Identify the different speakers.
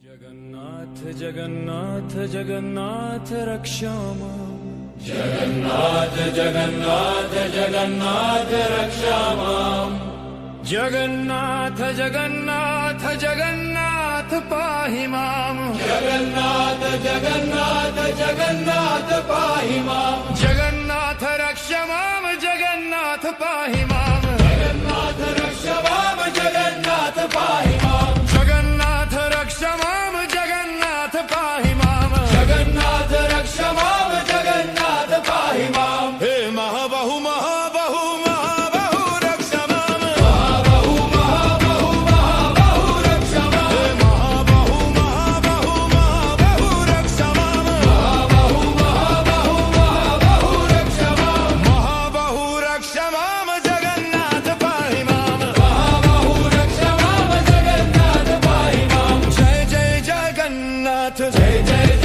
Speaker 1: जगन्नाथ जगन्नाथ जगन्नाथ रक्षा माम्।
Speaker 2: जगन्नाथ जगन्नाथ जगन्नाथ रक्षा माम्।
Speaker 1: जगन्नाथ जगन्नाथ जगन्नाथ पाहि माम्।
Speaker 2: जगन्नाथ जगन्नाथ जगन्नाथ पाहि माम्।
Speaker 1: जगन्नाथ रक्ष माम् जगन्नाथ पाहि माम्।
Speaker 2: जगन्नाथ रक्ष माम् जगन्नाथ पाहि माम्।
Speaker 1: जगन्नाथ रक्ष माम् जगन्नाथ पाहि माम्।
Speaker 2: जगन्नाथ रक्ष माम् जगन्नाथ पाहि माम्।
Speaker 1: हे महाबाहु महाबाहु महाबाहु रक्ष माम्।
Speaker 2: महाबाहु महाबाहु महाबाहु रक्ष माम्।
Speaker 1: हे महाबाहु महाबाहु महाबाहु रक्ष माम्।
Speaker 2: महाबाहु महाबाहु महाबाहु रक्ष माम्।
Speaker 1: महाबाहु रक्ष माम् जगन्नाथ पाहि माम्।
Speaker 2: महाबाहु रक्ष माम् जगन्नाथ पाहि माम्।
Speaker 1: जय जय जगन्नाथ
Speaker 2: जय जय